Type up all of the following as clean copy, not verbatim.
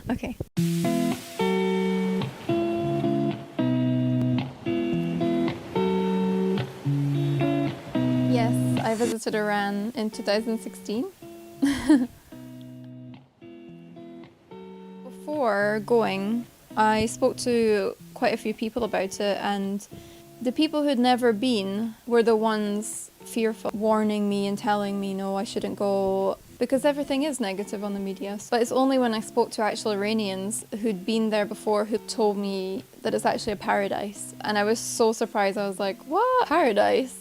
Okay. Yes, I visited Iran in 2016. Before going, I spoke to quite a few people about it, and the people who'd never been were the ones fearful, warning me and telling me, no, I shouldn't go, because everything is negative on the media. But it's only when I spoke to actual Iranians who'd been there before who told me that it's actually a paradise. And I was so surprised. I was like, what? Paradise?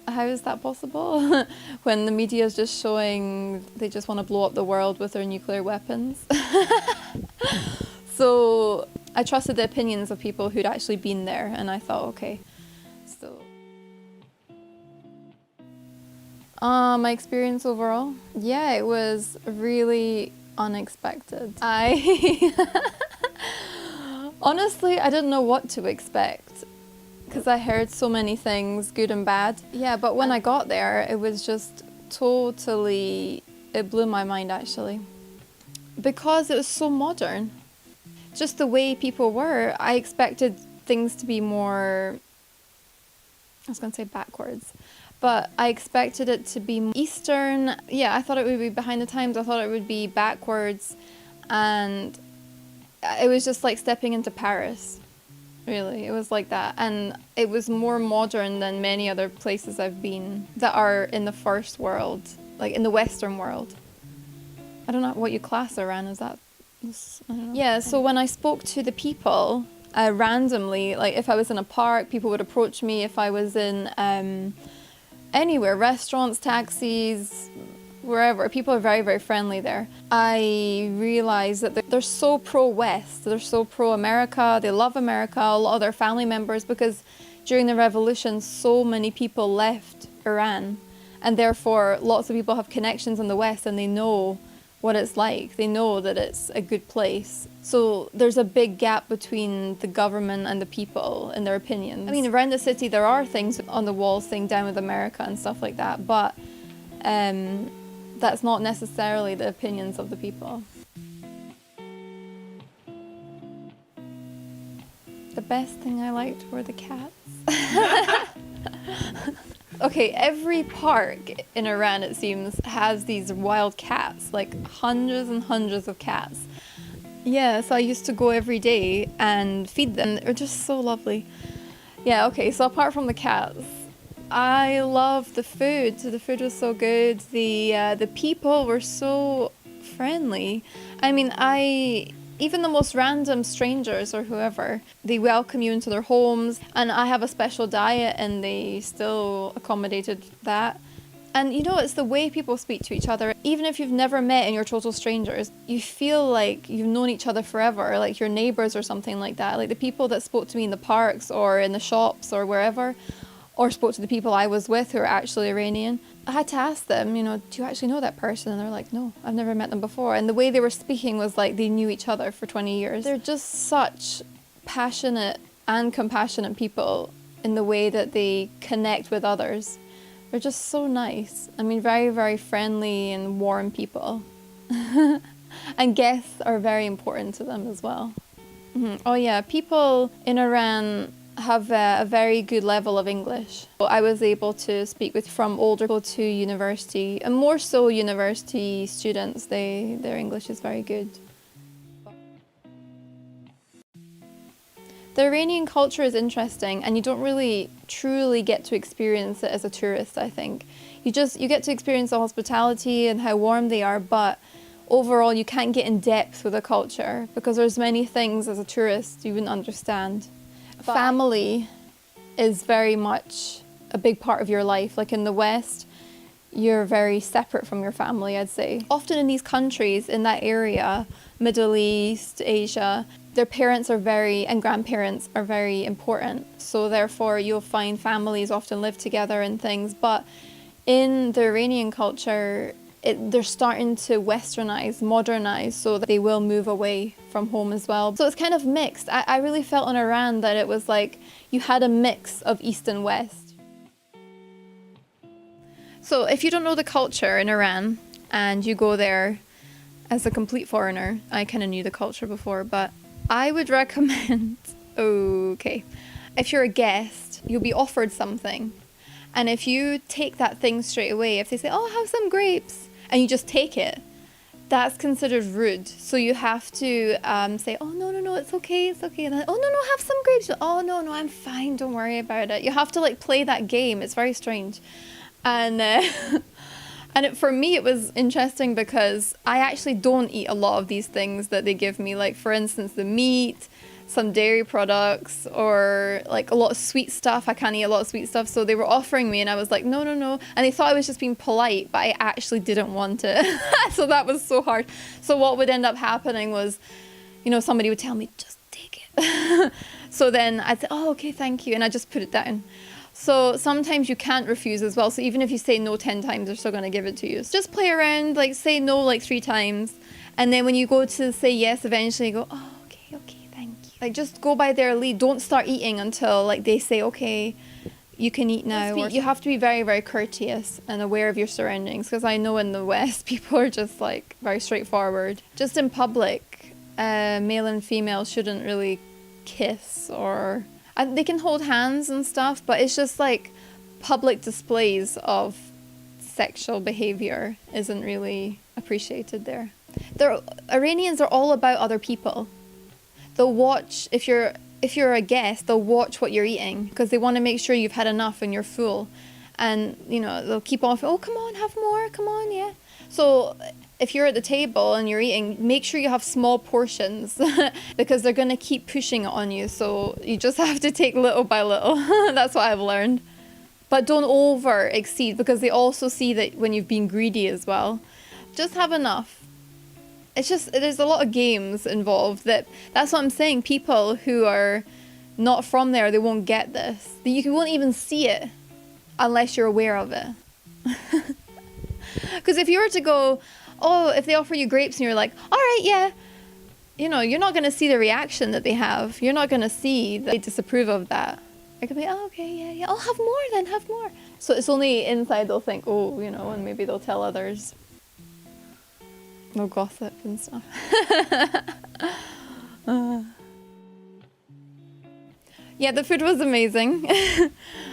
How is that possible? When the media is just showing they just want to blow up the world with their nuclear weapons. So I trusted the opinions of people who'd actually been there, and I thought, okay. So my experience overall, yeah, it was really unexpected. Honestly, I didn't know what to expect because I heard so many things, good and bad. Yeah, but when I got there, it was just totally, it blew my mind actually. Because it was so modern. Just the way people were, I expected things to be more, I was going to say backwards, but I expected it to be Eastern. Yeah, I thought it would be behind the times. I thought it would be backwards, and it was just like stepping into Paris. Really, it was like that. And it was more modern than many other places I've been that are in the first world, like in the Western world. I don't know what you class Iran as that. I don't know. Yeah, so when I spoke to the people randomly, like if I was in a park, people would approach me. If I was in anywhere, restaurants, taxis, wherever, people are very, very friendly there. I realized that they're so pro-West, they're so pro-America, they love America, a lot of their family members, because during the revolution, so many people left Iran, and therefore lots of people have connections in the West and they know what it's like. They know that it's a good place. So there's a big gap between the government and the people in their opinions. I mean, around the city there are things on the walls saying down with America and stuff like that, but that's not necessarily the opinions of the people. The best thing I liked were the cats. Okay, every park in Iran, it seems, has these wild cats, like hundreds and hundreds of cats. Yeah, so I used to go every day and feed them. They're just so lovely. Yeah, okay, so apart from the cats, I loved the food. The food was so good. The people were so friendly. I mean, even the most random strangers or whoever, they welcome you into their homes. And I have a special diet and they still accommodated that. And you know, it's the way people speak to each other. Even if you've never met and you're total strangers, you feel like you've known each other forever, like your neighbors or something like that. Like the people that spoke to me in the parks or in the shops or wherever, or spoke to the people I was with who are actually Iranian, I had to ask them, you know, do you actually know that person? And they're like, no, I've never met them before. And the way they were speaking was like they knew each other for 20 years. They're just such passionate and compassionate people in the way that they connect with others. They're just so nice. I mean, very, very friendly and warm people. And guests are very important to them as well. Oh yeah, people in Iran have a very good level of English. I was able to speak with from older people to university, and more so university students. Their English is very good. The Iranian culture is interesting, and you don't really truly get to experience it as a tourist, I think. You get to experience the hospitality and how warm they are, but overall you can't get in depth with the culture because there's many things as a tourist you wouldn't understand. Family is very much a big part of your life. Like in the West, you're very separate from your family, I'd say. Often in these countries, in that area, Middle East, Asia, their parents are and grandparents are very important. So therefore, you'll find families often live together and things. But in the Iranian culture, they're starting to westernize, modernize, so that they will move away from home as well. So it's kind of mixed. I really felt in Iran that it was like you had a mix of East and West. So if you don't know the culture in Iran and you go there as a complete foreigner. I kind of knew the culture before, but I would recommend, okay, if you're a guest, you'll be offered something. And if you take that thing straight away, if they say, oh, have some grapes, and you just take it, that's considered rude. So you have to say, oh, no, it's okay. And then, oh, no, have some grapes. Oh, no, I'm fine. Don't worry about it. You have to like play that game. It's very strange. And for me, it was interesting because I actually don't eat a lot of these things that they give me. Like, for instance, the meat, some dairy products, or like a lot of sweet stuff. I can't eat a lot of sweet stuff. So they were offering me and I was like, no. And they thought I was just being polite, but I actually didn't want it. So that was so hard. So what would end up happening was, somebody would tell me, just take it. So then I'd say, oh, okay, thank you. And I just put it down. So sometimes you can't refuse as well. So even if you say no 10 times, they're still going to give it to you. So just play around, like say no like 3 times. And then when you go to say yes, eventually you go, oh, okay, thank you. Like just go by their lead. Don't start eating until like they say, okay, you can eat now. Or you have to be very, very courteous and aware of your surroundings. Because I know in the West, people are just like very straightforward. Just in public, male and female shouldn't really kiss or... They can hold hands and stuff, but it's just like public displays of sexual behavior isn't really appreciated there. Iranians are all about other people. They'll watch, if you're a guest, they'll watch what you're eating because they want to make sure you've had enough and you're full. And, they'll keep on, oh, come on, have more, come on, yeah. So if you're at the table and you're eating, make sure you have small portions because they're going to keep pushing it on you. So you just have to take little by little. That's what I've learned. But don't over exceed because they also see that when you've been greedy as well. Just have enough. It's just, there's a lot of games involved that's what I'm saying. People who are not from there, they won't get this. You won't even see it unless you're aware of it. Because if you were to go, oh, if they offer you grapes and you're like, all right, yeah, you're not going to see the reaction that they have. You're not going to see that they disapprove of that. They could be, oh, okay, yeah, I'll have more then, have more. So it's only inside they'll think, oh, and maybe they'll tell others. They'll gossip and stuff. Yeah, the food was amazing.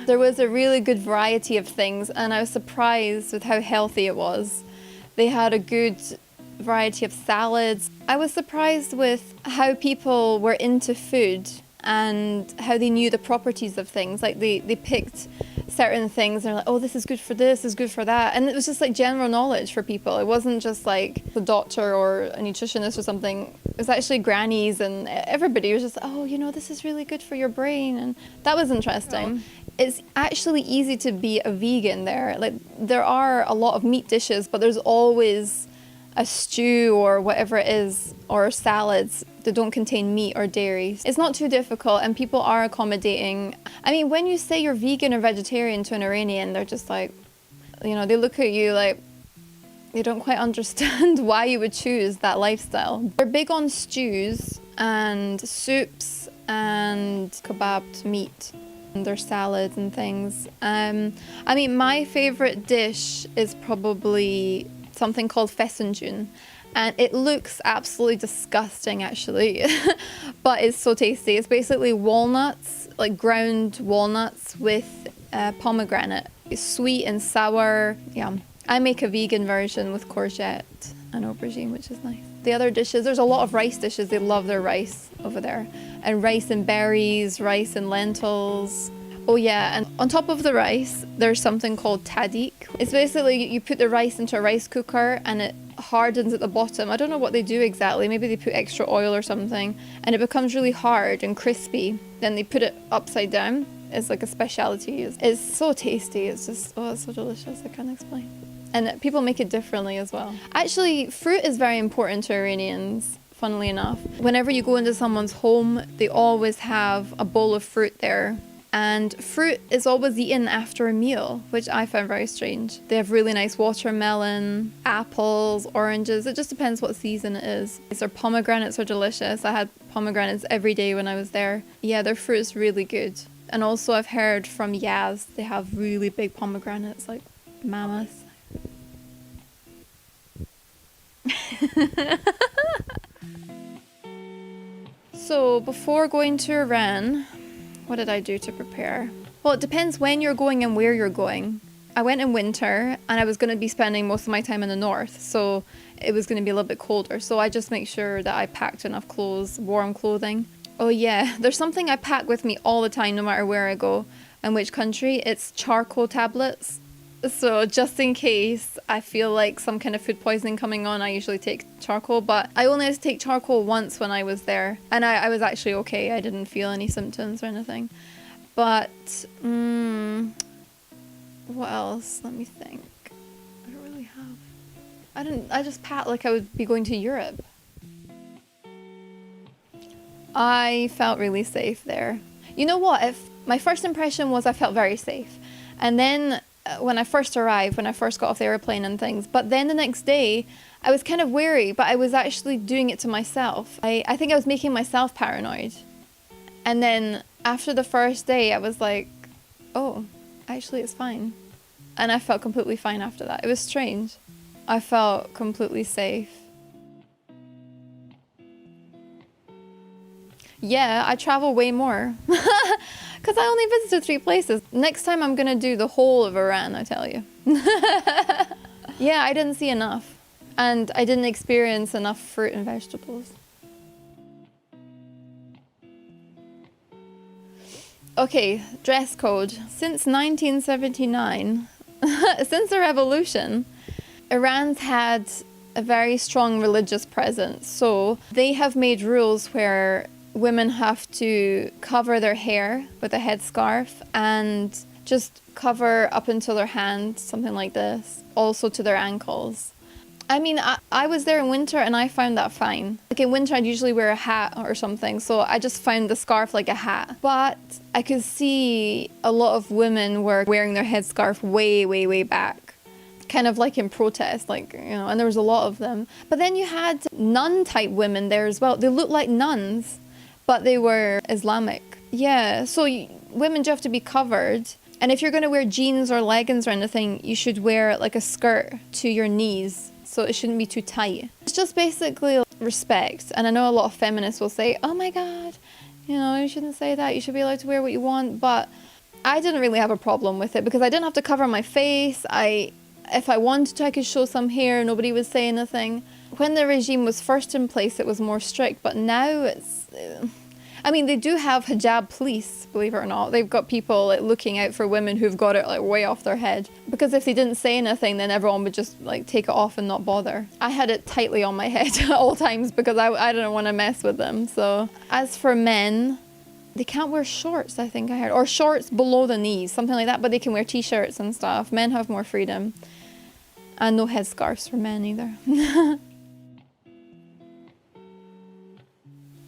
There was a really good variety of things, and I was surprised with how healthy it was. They had a good variety of salads. I was surprised with how people were into food and how they knew the properties of things. Like they picked certain things and they're like, oh, this is good for this, this is good for that. And it was just like general knowledge for people. It wasn't just like the doctor or a nutritionist or something. It was actually grannies and everybody was just, oh, this is really good for your brain. And that was interesting. It's actually easy to be a vegan there. Like there are a lot of meat dishes, but there's always a stew or whatever it is, or salads that don't contain meat or dairy. It's not too difficult and people are accommodating. I mean, when you say you're vegan or vegetarian to an Iranian, they're just like, they look at you like they don't quite understand why you would choose that lifestyle. They're big on stews and soups and kebabbed meat. Their salads and things. I mean, my favorite dish is probably something called fesenjoon, and it looks absolutely disgusting actually, but it's so tasty. It's basically walnuts, like ground walnuts with pomegranate. It's sweet and sour. Yum. I make a vegan version with courgette and aubergine, which is nice. The other dishes, there's a lot of rice dishes. They love their rice over there. And rice and berries, rice and lentils. Oh yeah, and on top of the rice, there's something called tadik. It's basically, you put the rice into a rice cooker and it hardens at the bottom. I don't know what they do exactly. Maybe they put extra oil or something. And it becomes really hard and crispy. Then they put it upside down. It's like a specialty. It's so tasty. It's just, oh, it's so delicious. I can't explain. And people make it differently as well. Actually, fruit is very important to Iranians, funnily enough. Whenever you go into someone's home, they always have a bowl of fruit there. And fruit is always eaten after a meal, which I found very strange. They have really nice watermelon, apples, oranges. It just depends what season it is. Their pomegranates are delicious. I had pomegranates every day when I was there. Yeah, their fruit is really good. And also I've heard from Yaz, they have really big pomegranates, like mammoth. So before going to Iran, what did I do to prepare? Well, it depends when you're going and where you're going. I went in winter and I was going to be spending most of my time in the north, so it was going to be a little bit colder. So I just make sure that I packed enough clothes, warm clothing. Oh yeah, there's something I pack with me all the time no matter where I go and which country. It's charcoal tablets. So just in case I feel like some kind of food poisoning coming on, I usually take charcoal. But I only had to take charcoal once when I was there. And I was actually okay. I didn't feel any symptoms or anything. But, what else? Let me think. I don't really have... I just packed like I would be going to Europe. I felt really safe there. You know what? If my first impression was I felt very safe. And then when I first arrived, when I first got off the airplane and things, but then the next day I was kind of wary, but I was actually doing it to myself. I think I was making myself paranoid. And then after the first day I was like, oh, actually it's fine. And I felt completely fine after that. It was strange. I felt completely safe. Yeah, I travel way more. Because I only visited 3 places. Next time I'm going to do the whole of Iran, I tell you. Yeah, I didn't see enough. And I didn't experience enough fruit and vegetables. Okay, dress code. Since 1979, since the revolution, Iran's had a very strong religious presence. So they have made rules where women have to cover their hair with a headscarf and just cover up until their hand, something like this, also to their ankles. I mean, I was there in winter and I found that fine. Like in winter, I'd usually wear a hat or something, so I just found the scarf like a hat. But I could see a lot of women were wearing their headscarf way, way, way back. Kind of like in protest, like, you know, and there was a lot of them. But then you had nun-type women there as well. They looked like nuns, but they were Islamic. Yeah, so women do have to be covered. And if you're going to wear jeans or leggings or anything, you should wear like a skirt to your knees. So it shouldn't be too tight. It's just basically respect. And I know a lot of feminists will say, oh my God, you know, you shouldn't say that. You should be allowed to wear what you want. But I didn't really have a problem with it because I didn't have to cover my face. If I wanted to, I could show some hair. Nobody would say anything. When the regime was first in place, it was more strict. But now it's... I mean, they do have hijab police, believe it or not. They've got people like looking out for women who've got it like way off their head. Because if they didn't say anything, then everyone would just like take it off and not bother. I had it tightly on my head at all times because I didn't want to mess with them. So as for men, they can't wear shorts, I think I heard. Or shorts below the knees, something like that. But they can wear t-shirts and stuff. Men have more freedom. And no headscarves for men either.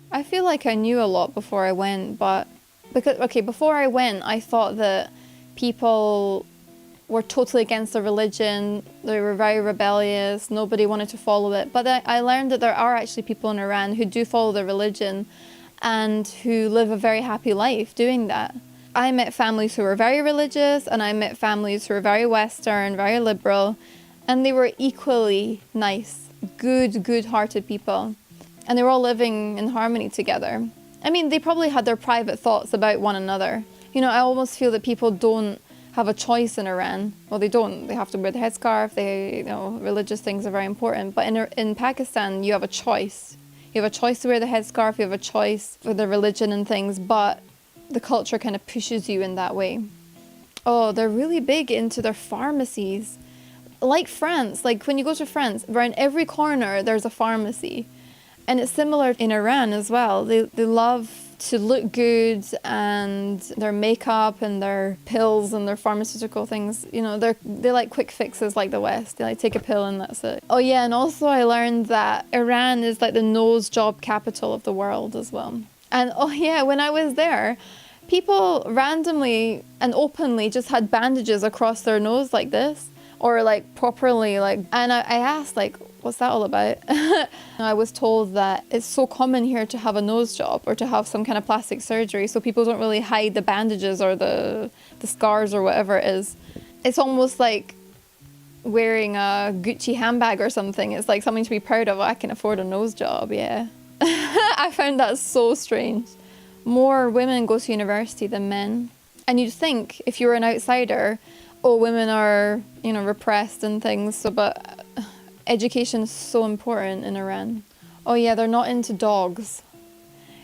I feel like I knew a lot before I went, but before I went, I thought that people were totally against the religion. They were very rebellious. Nobody wanted to follow it. But I learned that there are actually people in Iran who do follow the religion and who live a very happy life doing that. I met families who were very religious and I met families who were very Western, very liberal, and they were equally nice, good-hearted people. And they were all living in harmony together. I mean, they probably had their private thoughts about one another. You know, I almost feel that people don't have a choice in Iran. Well, they don't. They have to wear the headscarf. Religious things are very important. But in Pakistan, you have a choice. You have a choice to wear the headscarf. You have a choice for the religion and things. But the culture kind of pushes you in that way. Oh, they're really big into their pharmacies. Like France. Like when you go to France, around every corner, there's a pharmacy. And it's similar in Iran as well. They love to look good, and their makeup and their pills and their pharmaceutical things, you know, they like quick fixes like the West. They like take a pill and that's it. Oh yeah, and also I learned that Iran is like the nose job capital of the world as well. And oh yeah, when I was there, people randomly and openly just had bandages across their nose like this, or like properly like, and I asked like, what's that all about? I was told that it's so common here to have a nose job or to have some kind of plastic surgery, so people don't really hide the bandages or the scars or whatever it is. It's almost like wearing a Gucci handbag or something. It's like something to be proud of. I can afford a nose job, yeah. I found that so strange. More women go to university than men. And you'd think if you were an outsider, oh, women are, you know, repressed and things. So, but education is so important in Iran. Oh yeah, they're not into dogs.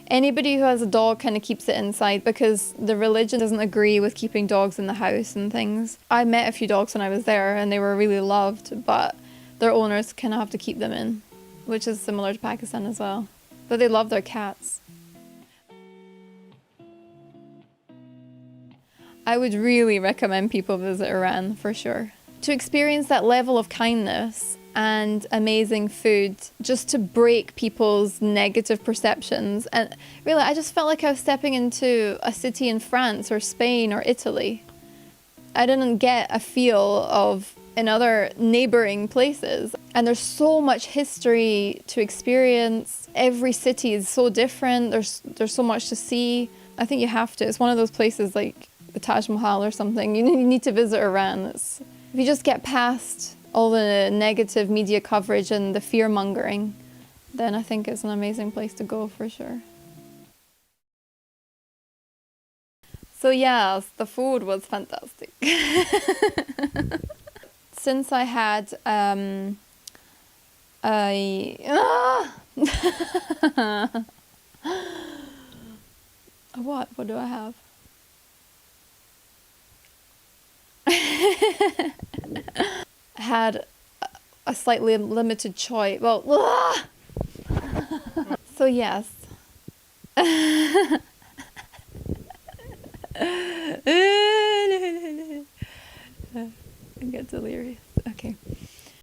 Anybody who has a dog kind of keeps it inside because the religion doesn't agree with keeping dogs in the house and things. I met a few dogs when I was there and they were really loved, but their owners kind of have to keep them in, which is similar to Pakistan as well. But they love their cats. I would really recommend people visit Iran for sure. To experience that level of kindness and amazing food, just to break people's negative perceptions. And really, I just felt like I was stepping into a city in France or Spain or Italy. I didn't get a feel of in other neighboring places. And there's so much history to experience. Every city is so different. There's so much to see. I think you have to. It's one of those places like the Taj Mahal or something. You need to visit Iran. If you just get past all the negative media coverage and the fear-mongering, then I think it's an amazing place to go for sure. So yes, the food was fantastic. Since I had what do I have? Had a slightly limited choice. Well, so yes. I get delirious. Okay.